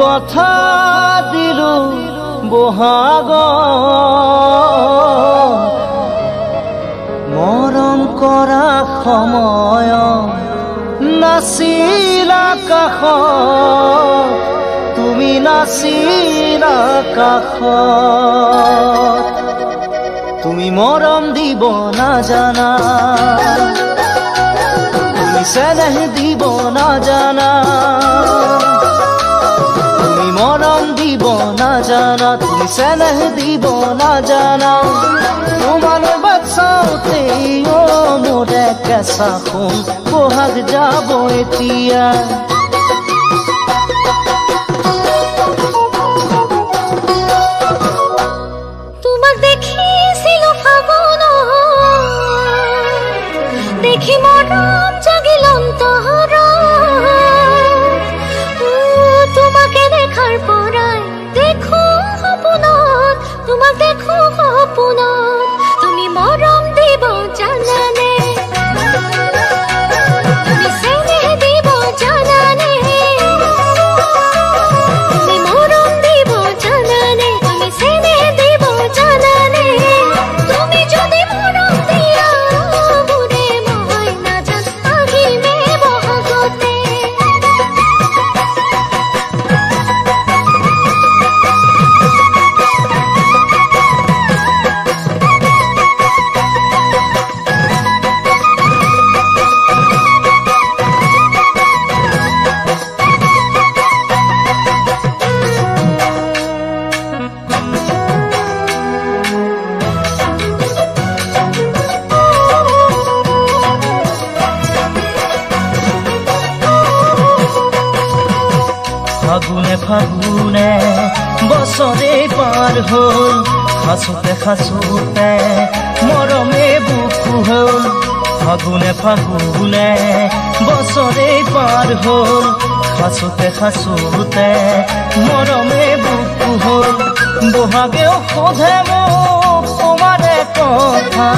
কথা দিলো বহাগ মৰম কৰা সময় নাছিলা কাষত তুমি নাছিলা কাষত তুমি মৰম দিব নাজানা তুমি চেনেহ দিব নাজানা তুমি মৰম দিব নাজানা তুমি চেনেহ দিব নাজানা তোমালৈ বাচাওতে মোৰে কেঁচা সোণ বহাগ যাব এতিয়া তোমাক দেখিছিলো ফাগুন দেখি মৰম জাগিল অন্তৰত তোমাকে দেখাৰ পৰাই দেখো সপোনত তোমাক দেখো সপোনত তুমি মৰম দিব জানানে তুমি চেনেহ দিব জানানে তুমি মৰম দিব জানানে তুমি চেনেহ দিব জানানে তুমি যদি মৰম দিয়া মোৰে মই নাজান আহিমে বহাগতে ফাগুনে ফাগুনে বছৰে পাৰ হ'ল খাচোতে খাচোতে মৰমে বুকু হ'ল ফাগুনে ফাগুনে বছৰে পাৰ হ'ল খাচোতে খাচোতে মৰমে বুকু হ'ল বহাগেও সোধে মোক তোমাৰে কথা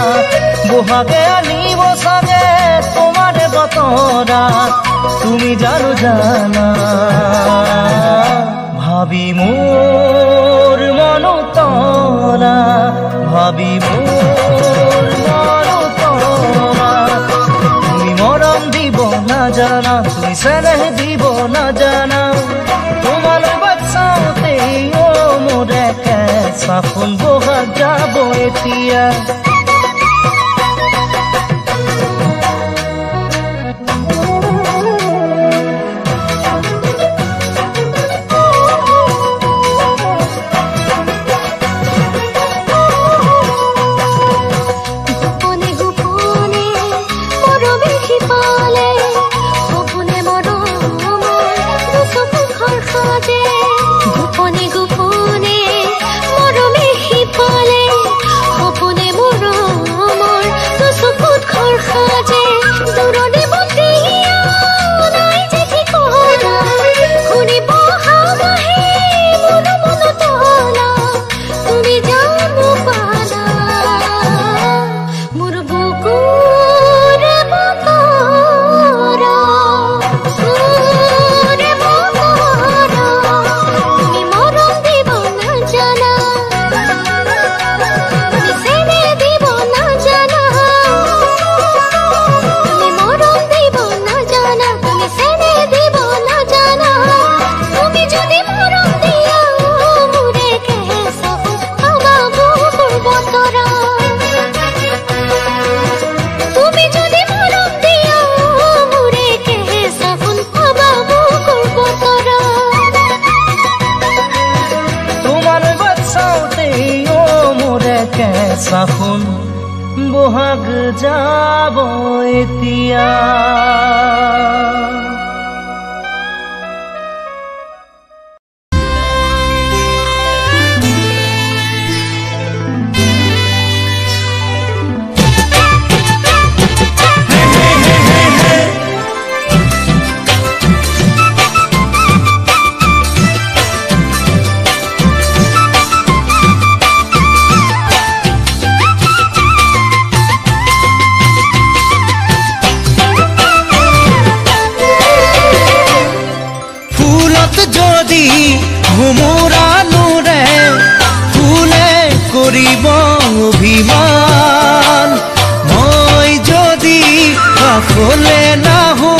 বহাগে আনিব চাগে তোমাৰে বতৰা তুমি জানো জানা ভাবি মোৰ মনতলা ভাবি মোৰ মনতলা তুমি মৰম দিব নাজানা তুমি চেনেহ দিব নাজানা তোমালৈ বাচাওতে মোৰে কেঁচা সোণ বহাগ যাব এতিয়া কেঁচা সোণ বহাগ যাব এতিয়া ভোমোৰানোৰে ফুলে কৰিব অভিমান মই যদি কাষলে নাহো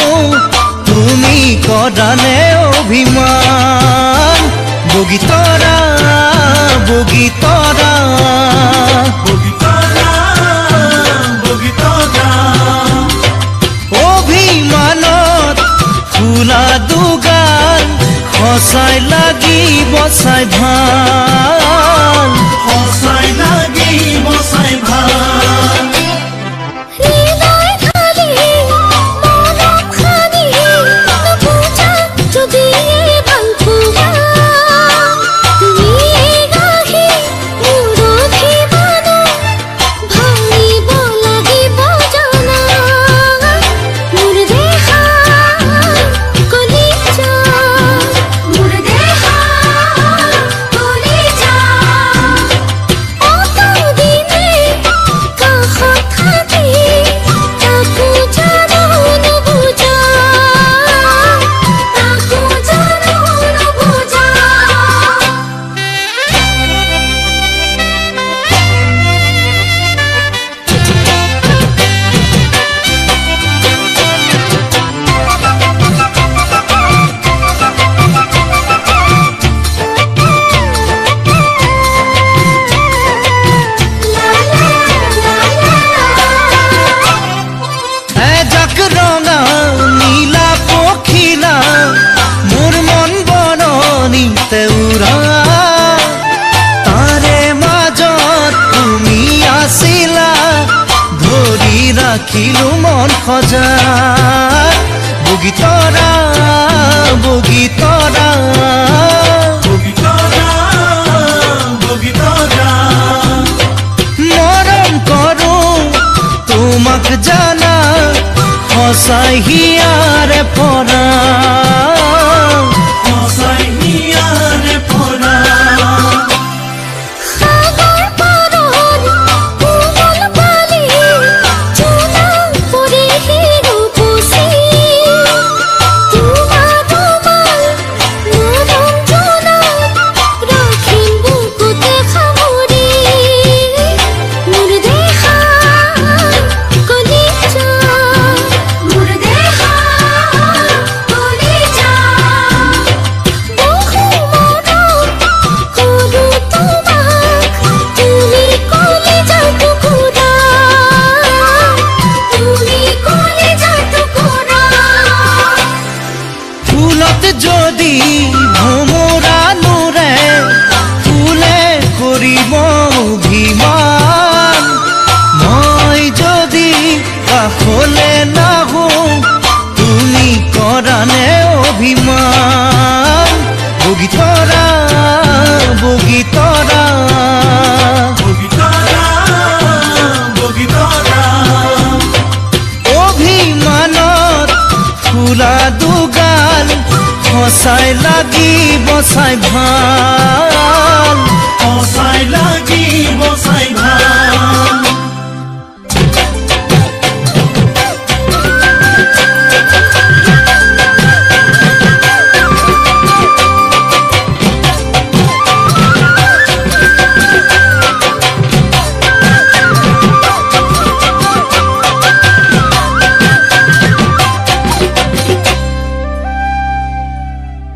তুমি কৰানে অভিমান বগীতৰা বগীতৰা বগীতৰা বগীতৰা অভিমানত ফুলা দুগাল সঁচাই লাগিব চাই ভাল সঁচাই লাগিব চাই ভাল ৰাখিলো মন সজাই বগীতৰা বগীতৰা বগীতৰা বগীতৰা মৰম কৰো তোমাক জানা সঁচাই হিয়াৰে পৰা সঁচাই হিয়াৰে পৰা যদি ভোমোৰানোৰে ফুলে কৰিব অভিমান মই যদি কাষলে নাহো তুমি কৰানে অভিমান বগীতৰা বগীতৰা বগীতৰা বগীতৰা অভিমানত ফুলা দুগাল সঁচাই লাগিব চাই ভাল সঁচাই লাগিব চাই ভাল